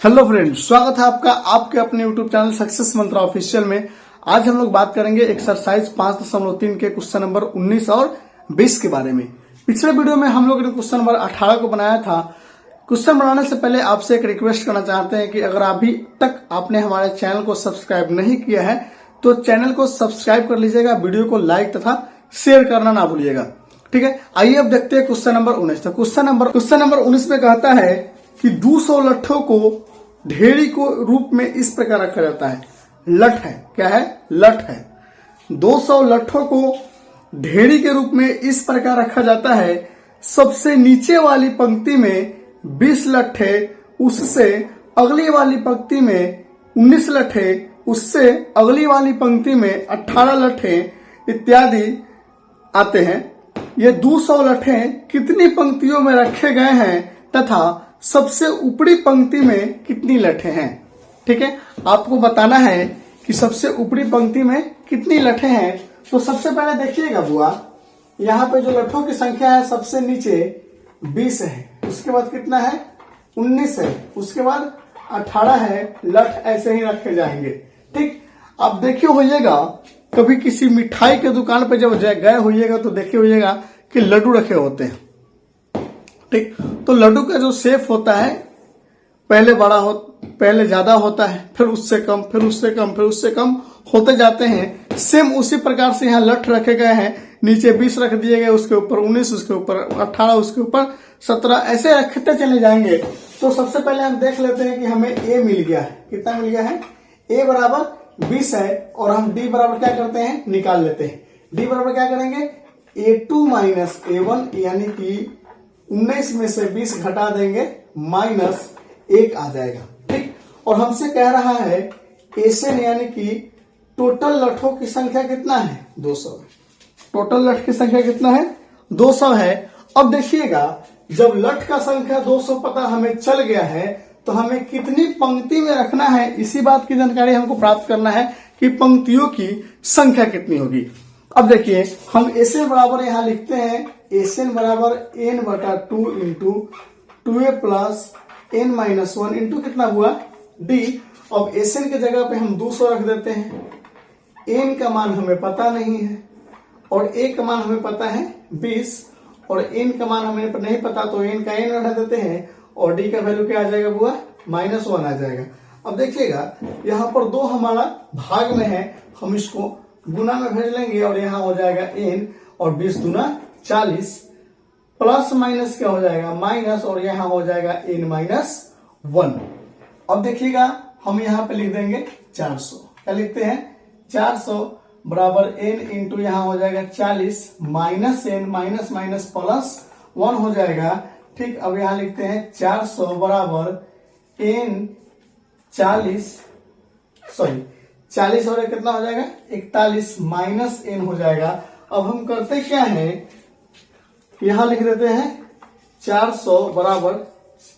Hello friend, स्वागत है आपका आपके अपने यूट्यूब चैनल सक्सेस मंत्रा ऑफिशियल में। आज हम लोग बात करेंगे एक्सरसाइज 5.3 के क्वेश्चन नंबर 19 और 20 के बारे में। पिछले वीडियो में हम लोग ने क्वेश्चन नंबर 18 को बनाया था। क्वेश्चन बनाने से पहले आपसे एक रिक्वेस्ट करना चाहते हैं कि अगर अभी तक आपने हमारे चैनल को सब्सक्राइब नहीं किया है तो चैनल को सब्सक्राइब कर लीजिएगा, वीडियो को लाइक तथा शेयर करना ना भूलिएगा। ठीक है, आइए अब देखते हैं क्वेश्चन नंबर 19। तो क्वेश्चन नंबर 19 में कहता है कि 200 लट्ठों को ढेरी को रूप में इस प्रकार रखा जाता है। लठ है, क्या है? लठ है। 200 लट्ठों को ढेरी के रूप में इस प्रकार रखा जाता है। सबसे नीचे वाली पंक्ति में 20 लट्ठे, उससे अगली वाली पंक्ति में 19 लट्ठे, उससे अगली वाली पंक्ति में 18 लट्ठे इत्यादि आते हैं। ये 200 लट्ठे कितनी पंक्तियों में रखे गए हैं तथा सबसे ऊपरी पंक्ति में कितनी लट्ठे हैं। ठीक है, आपको बताना है कि सबसे ऊपरी पंक्ति में कितनी लट्ठे हैं। तो सबसे पहले देखिएगा बुआ, यहाँ पे जो लट्ठों की संख्या है सबसे नीचे 20 है, उसके बाद कितना है? 19 है, उसके बाद 18 है। लठ ऐसे ही रखे जाएंगे। ठीक, आप देखे होइएगा कभी किसी मिठाई के दुकान पे जब गए होइएगा तो देखे होइएगा कि लड्डू रखे होते हैं। ठीक, तो लड्डू का जो शेप होता है पहले ज्यादा होता है, फिर उससे कम, फिर उससे कम, फिर उससे कम होते जाते हैं। सेम उसी प्रकार से यहाँ लठ रखे गए हैं। नीचे 20 रख दिए गए, उसके ऊपर 19, उसके ऊपर 18, उसके ऊपर 17, ऐसे रखते चले जाएंगे। तो सबसे पहले हम देख लेते हैं कि हमें ए मिल गया है। कितना मिल गया है? ए बराबर 20 है और हम डी बराबर क्या करते हैं? निकाल लेते हैं। डी बराबर क्या करेंगे? A2 माइनस A1, यानी कि 19 में से 20 घटा देंगे, -1 आ जाएगा। ठीक, और हमसे कह रहा है एसएन यानी कि टोटल लट्ठों की संख्या कितना है? 200 है। टोटल लठ की संख्या कितना है? 200 है। अब देखिएगा, जब लठ का संख्या 200 पता हमें चल गया है तो हमें कितनी पंक्ति में रखना है, इसी बात की जानकारी हमको प्राप्त करना है कि पंक्तियों की संख्या कितनी होगी। अब देखिए, हम एसएन बराबर यहां लिखते हैं। एसएन बराबर n/2 into 2a plus n-1 into कितना हुआ? d। अब एसएन के जगह पे हम 200 रख देते हैं। n का मान हमें पता नहीं है और a का मान हमें पता है 20, और n का मान हमें नहीं पता तो n का n रख देते हैं और d का वैल्यू क्या आ जाएगा बुआ? -1 आ जाएगा। अब देखिएगा, यहाँ पर 2 हमारा भाग में है, हम इसको गुना में भेज लेंगे और यहाँ हो जाएगा n, और 20 दूना 40, प्लस माइनस क्या हो जाएगा? माइनस, और यहाँ हो जाएगा n-1। अब देखिएगा, हम यहाँ पे लिख देंगे 400। क्या लिखते हैं? 400 बराबर n इंटू यहाँ हो जाएगा 40 minus n, minus minus plus 1 हो जाएगा। ठीक, अब यहाँ लिखते हैं 400 बराबर n 40 और कितना हो जाएगा? 41 माइनस n हो जाएगा। अब हम करते क्या है, यहां लिख देते हैं 400 बराबर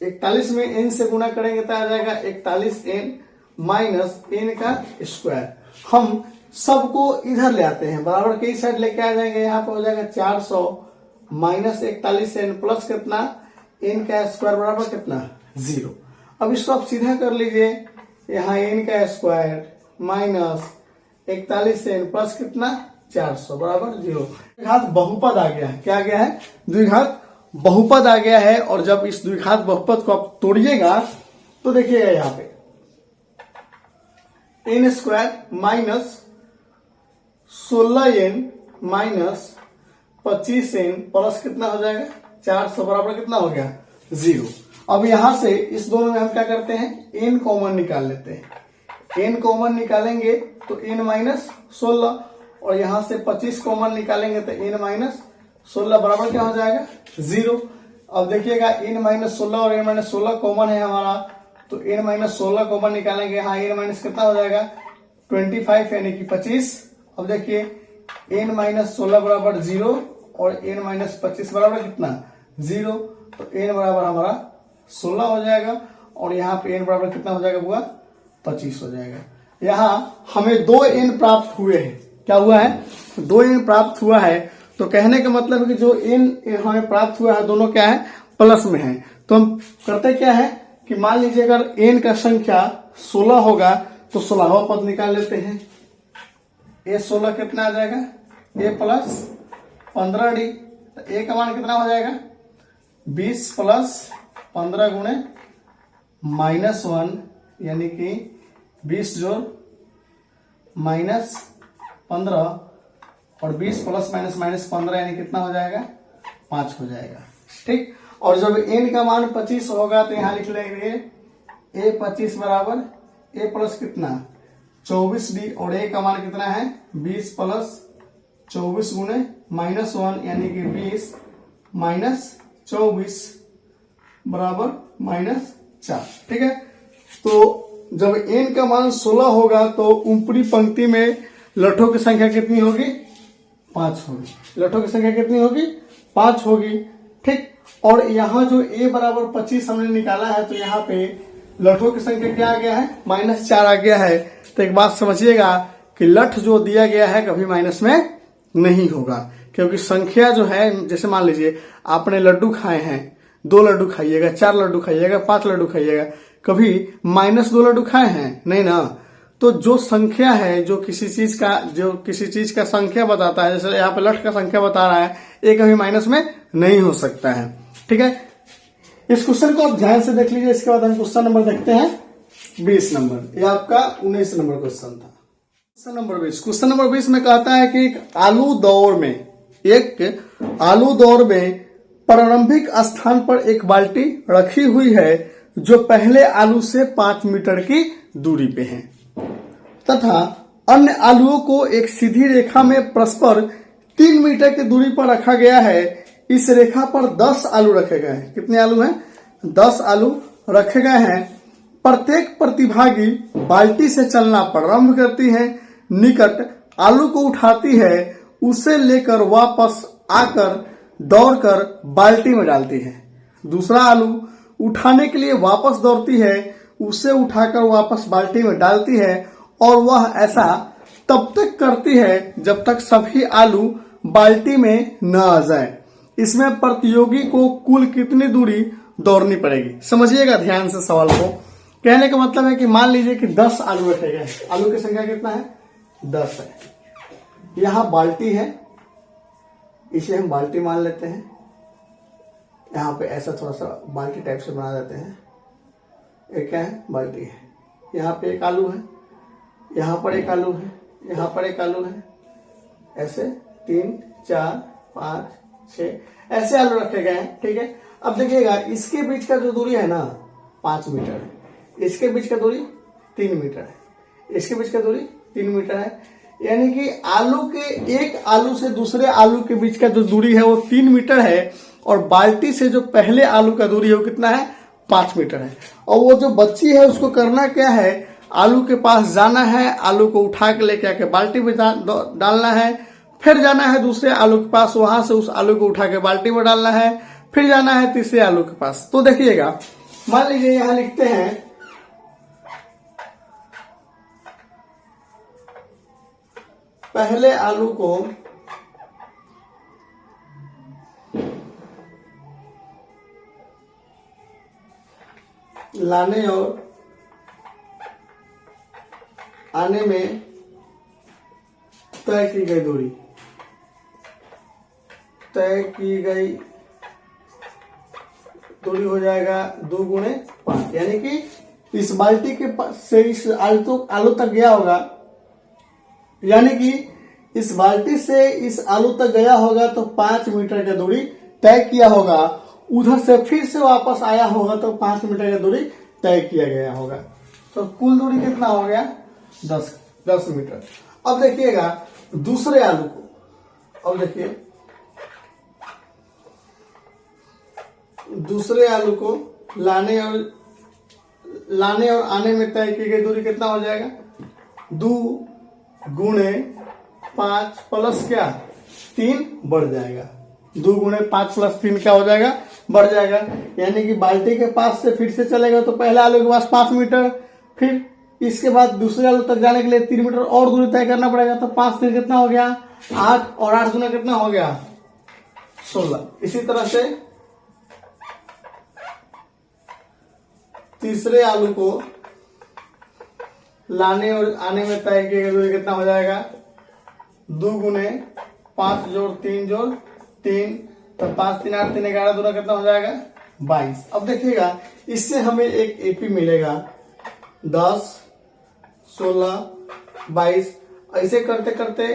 41 में n से गुना करेंगे तो आ जाएगा 41n माइनस n का स्क्वायर। हम सबको इधर ले आते हैं, बराबर के इस साइड लेके आ जाएंगे। यहाँ पे हो जाएगा 400 माइनस 41n प्लस कितना? n का स्क्वायर बराबर कितना? 0। अब इसको आप सीधा कर लीजिए। यहाँ n का स्क्वायर माइनस 41n प्लस कितना? 400 बराबर 0। द्विघात बहुपद आ गया है। क्या आ गया है? द्विघात बहुपद आ गया है। और जब इस द्विघात बहुपद को आप तोड़िएगा तो देखिएगा यहाँ पे n square minus 16n minus 25n plus कितना हो जाएगा? 400 बराबर कितना हो गया? 0। अब यहां से इस दोनों में हम क्या करते हैं? n कॉमन निकाल लेते हैं। n कॉमन निकालेंगे तो n-16, और यहां से 25 कॉमन निकालेंगे तो n-16 बराबर क्या हो जाएगा? 0। अब देखिएगा, n-16 और n-16 कॉमन है हमारा, तो n-16 कॉमन निकालेंगे। यहाँ n- कितना हो जाएगा? 25 यानी कि 25। अब देखिए, n-16 बराबर 0 और n-25 बराबर कितना? 0। तो n बराबर हमारा 16 हो जाएगा, और यहाँ पे n बराबर कितना हो जाएगा बुआ? 25 हो जाएगा। यहाँ हमें 2n प्राप्त हुए हैं। क्या हुआ है? 2n प्राप्त हुआ है। तो कहने का मतलब है कि जो n हमें प्राप्त हुआ है दोनों क्या है? प्लस में है। तो हम करते क्या है, कि मान लीजिए अगर n का संख्या 16 होगा तो 16वां पद निकाल लेते हैं। ए 16 कितना आ जाएगा, a प्लस 15d। ए का मान कितना हो जाएगा 20 प्लस 15 गुणे -1 यानी कि 20 जोड़ -15 और 20 प्लस -15 यानी कितना हो जाएगा 5 हो जाएगा। ठीक, और जब n का मान 25 होगा तो यहां लिख लेंगे a 25 बराबर a प्लस कितना 24d और a का मान कितना है 20 प्लस 24 गुणे -1 यानी कि 20 -24 बराबर -4। ठीक है, तो जब n का मान 16 होगा तो ऊपरी पंक्ति में लठों की संख्या कितनी होगी 5 होगी। लठों की संख्या कितनी होगी 5 होगी। ठीक, और यहाँ जो a बराबर 25 हमने निकाला है तो यहाँ पे लठों की संख्या क्या आ गया है -4 आ गया है। तो एक बात समझिएगा कि लठ जो दिया गया है कभी माइनस में नहीं होगा, क्योंकि संख्या जो है, जैसे मान लीजिए आपने लड्डू खाए हैं, 2 लड्डू खाइएगा, 4 लड्डू खाइएगा, 5 लड्डू खाइएगा, कभी -2 लड्डू खाए हैं नहीं ना। तो जो संख्या है, जो किसी चीज का संख्या बताता है, जैसे यहाँ पे लठ का संख्या बता रहा है, ये कभी माइनस में नहीं हो सकता है। ठीक है, इस क्वेश्चन को आप ध्यान से देख लीजिए। इसके बाद हम क्वेश्चन नंबर देखते हैं 20 नंबर। ये आपका 19 नंबर क्वेश्चन था। क्वेश्चन नंबर 20 में कहता है कि एक आलू दौर में प्रारंभिक स्थान पर एक बाल्टी रखी हुई है जो पहले आलू से 5 मीटर की दूरी पे है तथा अन्य आलुओं को एक सीधी रेखा में परस्पर 3 मीटर की दूरी पर रखा गया है। इस रेखा पर 10 आलू रखे गए हैं। कितने आलू हैं 10 आलू रखे गए हैं। प्रत्येक प्रतिभागी बाल्टी से चलना प्रारंभ करती है, निकट आलू को उठाती है, उसे लेकर वापस आकर दौड़कर बाल्टी में डालती है। दूसरा आलू उठाने के लिए वापस दौड़ती है, उसे उठाकर वापस बाल्टी में डालती है और वह ऐसा तब तक करती है जब तक सभी आलू बाल्टी में न आ जाए। इसमें प्रतियोगी को कुल कितनी दूरी दौड़नी पड़ेगी। समझिएगा ध्यान से सवाल को। कहने का मतलब है कि मान लीजिए कि 10 आलू रखे गए। आलू की संख्या कितना है 10 है। यहां बाल्टी है, इसे हम बाल्टी मान लेते हैं। यहाँ पे ऐसा थोड़ा सा बाल्टी टाइप से बना देते हैं। एक क्या है बाल्टी है। यहाँ पे एक आलू है, यहाँ पर एक आलू है, यहाँ पर एक आलू है। ऐसे 3 4 5 6 ऐसे आलू रखे गए हैं। ठीक है, अब देखिएगा इसके बीच का जो दूरी है ना 5 मीटर है, इसके बीच का दूरी 3 मीटर है, इसके बीच का दूरी 3 मीटर है। यानी कि आलू के एक आलू से दूसरे आलू के बीच का जो दूरी है वो 3 मीटर है और बाल्टी से जो पहले आलू का दूरी है वो कितना है 5 मीटर है। और वो जो बच्ची है उसको करना क्या है, आलू के पास जाना है, आलू को उठा के लेके आके बाल्टी में डालना है, फिर जाना है दूसरे आलू के पास, वहां से उस आलू को उठा के बाल्टी में डालना है, फिर जाना है तीसरे आलू के पास। तो देखिएगा मान लीजिए यहां लिखते हैं पहले आलू को लाने और आने में तय की गई दूरी, तय की गई दूरी हो जाएगा 2 गुणे 5। यानी कि इस बाल्टी के से इस आलू तक गया होगा, यानी कि इस बाल्टी से इस आलू तक गया होगा तो 5 मीटर की दूरी तय किया होगा। उधर से फिर से वापस आया होगा तो 5 मीटर की दूरी तय किया गया होगा। तो कुल दूरी कितना हो गया 10 मीटर। अब देखिएगा दूसरे आलू को, अब देखिए दूसरे आलू को लाने और आने में तय की गई दूरी कितना हो जाएगा 2 गुणे 5 प्लस क्या 3 बढ़ जाएगा। 2 गुणे 5 प्लस 3 क्या हो जाएगा बढ़ जाएगा। यानी कि बाल्टी के पास से फिर से चलेगा तो पहले आलू के पास 5 मीटर, फिर इसके बाद दूसरे आलू तक जाने के लिए 3 मीटर और दूरी तय करना पड़ेगा। तो 5 3 कितना हो गया 8 और 8 गुना कितना हो गया 16। इसी तरह से तीसरे आलू को लाने और आने में तय किए गए दूरी कितना हो जाएगा? 2 गुने 5 जोड़ 3 जोड़ 3, तो 5 3 8 3 11 दूना कितना हो जाएगा? 22। अब देखिएगा इससे हमें एक एपी मिलेगा 10 16 22, ऐसे करते करते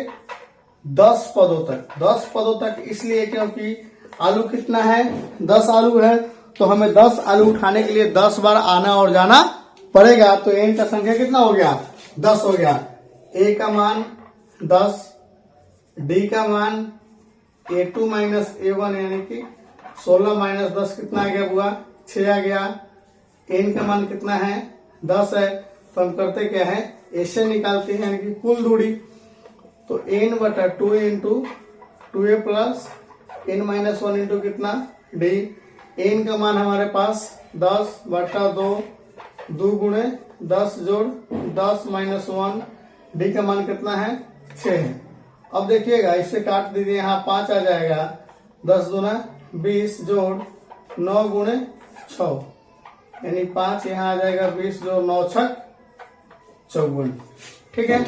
10 पदों तक इसलिए क्योंकि आलू कितना है? 10 आलू है, तो हमें 10 आलू उठाने के लिए 10 बार आना और जाना पड़ेगा। तो n का संख्या कितना हो गया? 10 हो गया। a का मान 10, d का मान a2 माइनस a1 यानी कि 16 माइनस 10 कितना आ गया बुआ? 6 आ गया। n का मान कितना है? 10 है, तो हम करते क्या है? ऐसे निकालते हैं यानी कि कुल दूरी। तो n बटा 2 into 2a plus n minus 1 into कितना? d। n का मान हमारे पास 10 बटा 2, 2 गुणे 10 जोड़ 10 माइनस 1, d का मान कितना है? 6 है। अब देखिएगा इससे काट दीजिए, यहाँ 5 आ जाएगा, 10 दूना 20 जोड़ 9 गुणे 6 यानी 5 यहाँ आ जाएगा, 20 जोड़ 9 छक 54। ठीक है।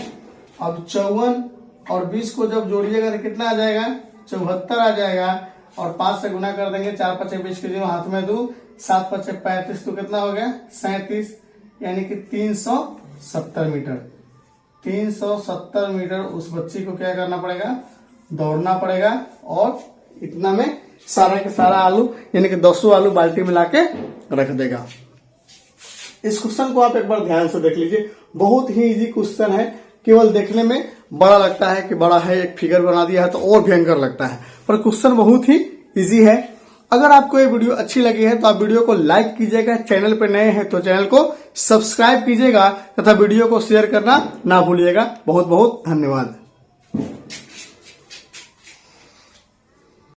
अब 54 और 20 को जब जोड़िएगा तो कितना आ जाएगा? 74 आ जाएगा। और 5 से गुना कर देंगे, 4 5 20 के जीरो हाथ में 2, 7 5 35, तो कितना हो गया? 37 यानी कि 370 मीटर। 370 मीटर उस बच्ची को क्या करना पड़ेगा? दौड़ना पड़ेगा। और इतना में सारा के सारा आलू यानी कि 200 आलू बाल्टी में लाके रख देगा। इस क्वेश्चन को आप एक बार ध्यान से देख लीजिए, बहुत ही इजी क्वेश्चन है। केवल देखने में बड़ा लगता है कि बड़ा है, एक फिगर बना दिया है तो और भयंकर लगता है, पर क्वेश्चन बहुत ही इजी है। अगर आपको ये वीडियो अच्छी लगी है तो आप वीडियो को लाइक कीजिएगा, चैनल पर नए हैं तो चैनल को सब्सक्राइब कीजिएगा तथा वीडियो को शेयर करना ना भूलिएगा। बहुत बहुत धन्यवाद।